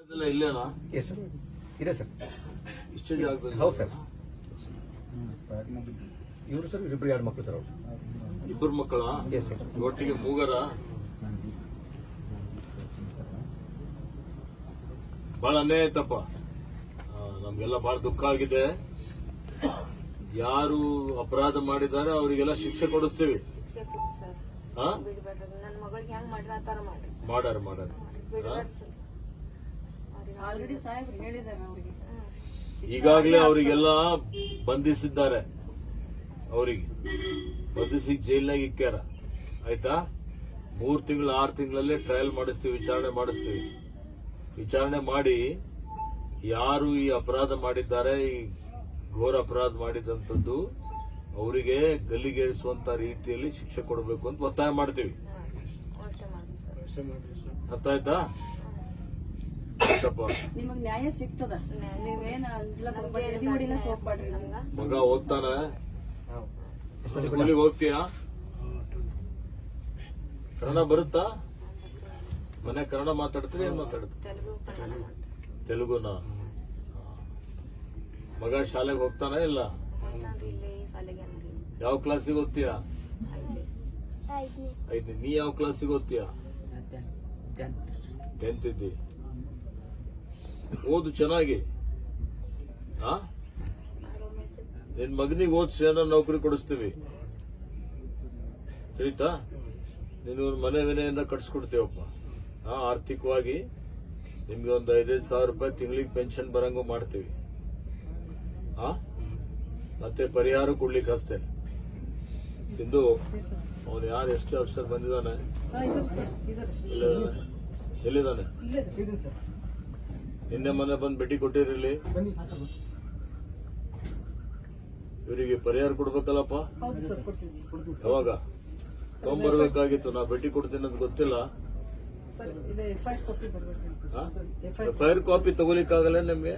ಇದೆಲ್ಲ ಇಲ್ಲೇನಾ? Yes sir, ಇದೆ sir. ಇಷ್ಟೇ ಜಾಗದಲ್ಲಿ? ಹೌದು ಸರ್. ಇವರು ಸರ್ ಇಬ್ಬರು 2 ಮಕ್ಕಳು ಸರ್. ಅವರು ಇಬ್ಬರು ಮಕ್ಕಳ? Yes sir. ಒಟ್ಟಿಗೆ ಮೂಗರ? ಬಹಳ ಅನ್ಯಾಯ ಆಯ್ತಪ್ಪ. ನಮ್ಗೆಲ್ಲ ಬಹಳ ದುಃಖ ಆಗಿದೆ. ಯಾರು ಅಪರಾಧ ಮಾಡಿದ್ದಾರೆ ಅವರಿಗೆಲ್ಲ ಶಿಕ್ಷೆ ಕೊಡಿಸ್ತೀವಿ. ಮಾಡ್ಯಾರ ಈಗಾಗಲೇ ಅವರಿಗೆಲ್ಲ ಬಂಧಿಸಿದ್ದಾರೆ. ಅವರಿಗೆ ಬಂಧಿಸಿ ಜೈಲ್ನಾಗ ಇಕ್ಕ್ಯಾರ. ಆಯ್ತಾ? 3 ತಿಂಗಳು 6 ತಿಂಗಳಲ್ಲೇ ಟ್ರಯಲ್ ಮಾಡಿಸ್ತೀವಿ, ವಿಚಾರಣೆ ಮಾಡಿಸ್ತೀವಿ. ವಿಚಾರಣೆ ಮಾಡಿ ಯಾರು ಈ ಅಪರಾಧ ಮಾಡಿದ್ದಾರೆ, ಈ ಘೋರ ಅಪರಾಧ ಮಾಡಿದಂಥದ್ದು ಅವರಿಗೆ ಗಲ್ಲಿಗೇರಿಸುವಂತ ರೀತಿಯಲ್ಲಿ ಶಿಕ್ಷೆ ಕೊಡಬೇಕು ಅಂತ ಒತ್ತಾಯ ಮಾಡ್ತೀವಿ. ಅರ್ಥ ಆಯ್ತಾ? ನಿಮಗ್ ನ್ಯಾಯ ಸಿಗ್ತದ. ಮಗ ಹೋಗ್ತಾನ? ಸ್ಕೂಲಿಗೆ ಹೋಗ್ತೀಯಾ? ಕನ್ನಡ ಬರುತ್ತಾ? ಮನೆ ಕನ್ನಡ ಮಾತಾಡ್ತೀರಿ? ಏನ್ ಮಾತಾಡ್ತೀರಿ? ತೆಲುಗುನಾ? ಮಗ ಶಾಲೆಗೆ ಹೋಗ್ತಾನ ಇಲ್ಲ? ಯಾವ ಕ್ಲಾಸಿಗೆ ಓದ್ತೀಯಾ? 5ನೇ. ನೀ ಯಾವ ಕ್ಲಾಸಿಗೆ ಓದ್ತೀಯಾ? 10th ಇದ್ದಿ. ಓದು ಚೆನ್ನಾಗಿ. ನಿನ್ ಮಗನಿಗೆ ಓದಿಸಿ ಏನೋ ನೌಕರಿ ಕೊಡಿಸ್ತೀವಿ. ಸರಿತಾ? ನೀನು ಮನೆ ವಿನೆಯಿಂದ ಕಟ್ಸ್ಕೊಡ್ತೀವಪ್ಪ. ಆರ್ಥಿಕವಾಗಿ ನಿಮ್ಗೆ ಒಂದು 5,000 ಸಾವಿರ ರೂಪಾಯಿ ತಿಂಗಳಿಗೆ ಪೆನ್ಷನ್ ಬರಂಗೂ ಮಾಡ್ತೀವಿ. ಮತ್ತೆ ಪರಿಹಾರ ಕೊಡ್ಲಿಕ್ಕೆ ಹಸ್ತೇನೆ. ಸಿಂಧು, ಅವನು ಯಾರು ಎಷ್ಟು ಅಫ್ಸರ್ ಬಂದಿದ್ದಾನೆ? ಎಲ್ಲಿದ್ದಾನೆ? ನಿನ್ನೆ ಮೊನ್ನೆ ಬಂದು ಭೇಟಿ ಕೊಟ್ಟಿರಲಿ. ಇವರಿಗೆ ಪರಿಹಾರ ಕೊಡ್ಬೇಕಲ್ಲಪ್ಪ? ಯಾವಾಗ ತಗೊಂಡ್ಬರ್ಬೇಕಾಗಿತ್ತು? ನಾ ಭೇಟಿ ಕೊಡ್ತೀನಿ ಅಂತ ಗೊತ್ತಿಲ್ಲ. FIR ಕಾಪಿ ತಗೋಲಿಕ್ಕಾಗಲ್ಲ ನಿಮ್ಗೆ?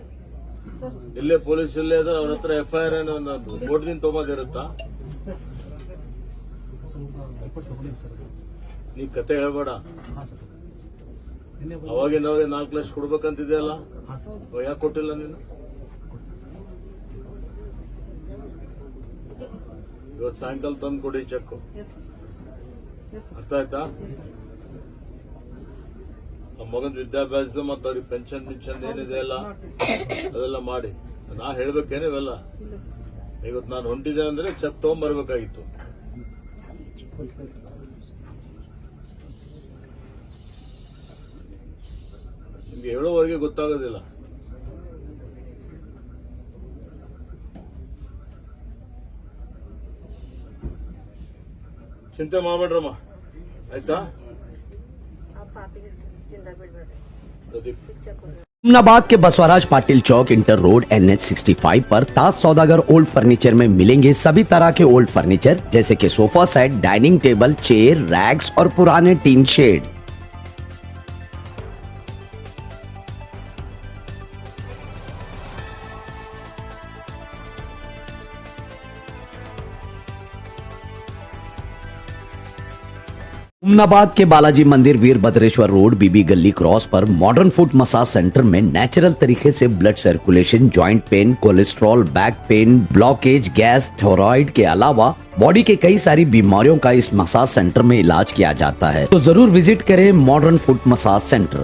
ಇಲ್ಲೇ ಪೊಲೀಸ್ ಇಲ್ಲೇ ಇದ್ರೆ ಅವ್ರ ಹತ್ರ FIR ಬೋರ್ಡ್ದಿಂದ ತಗೊಂಡಿರುತ್ತಾ? ನೀ ಕತೆ ಹೇಳ್ಬೇಡ. ಅವಾಗಿನವಾಗ 4 ಲಕ್ಷ ಕೊಡ್ಬೇಕಂತಿದೆಯಲ್ಲ, ಯಾಕೆ ಕೊಟ್ಟಿಲ್ಲ ನೀನು? ಇವತ್ತು ಸಾಯಂಕಾಲ ತಂದು ಕೊಡಿ ಚೆಕ್. ಅರ್ಥ ಆಯ್ತಾ? ನಮ್ಮ ಮಗನ ವಿದ್ಯಾಭ್ಯಾಸದ ಮತ್ತು ಅವ್ರಿಗೆ ಪೆನ್ಷನ್ ಏನಿದೆ ಅಲ್ಲ ಅದೆಲ್ಲ ಮಾಡಿ. ನಾ ಹೇಳ್ಬೇಕೇನು ಇವೆಲ್ಲ? ಇವತ್ತು ನಾನು ಹೊಂಟಿದೆ ಅಂದ್ರೆ ಚೆಕ್ ತಗೊಂಡ್ಬರ್ಬೇಕಾಗಿತ್ತು. ನಿಮ್ಗೆ ಹೇಳೋವರೆಗೆ ಗೊತ್ತಾಗೋದಿಲ್ಲ. ಚಿಂತೆ ಮಾಡಬೇಡ್ರಮ್ಮ, ಆಯ್ತಾ? उमनाबाद के बसवराज पाटिल चौक इंटर रोड NH65 पर ताज सौदागर ओल्ड फर्नीचर में मिलेंगे सभी तरह के ओल्ड फर्नीचर जैसे कि sofa set, dining table, chair, racks और पुराने टीन शेड। उमनाबाद के बालाजी मंदिर वीरभद्रेश्वर रोड बीबी गली क्रॉस पर मॉडर्न फुट मसाज सेंटर में नेचुरल तरीके से blood circulation, joint pain, cholesterol, back pain, blockage, gas, thyroid के अलावा बॉडी के कई सारी बीमारियों का इस मसाज सेंटर में इलाज किया जाता है। तो जरूर विजिट करें मॉडर्न फुट मसाज सेंटर।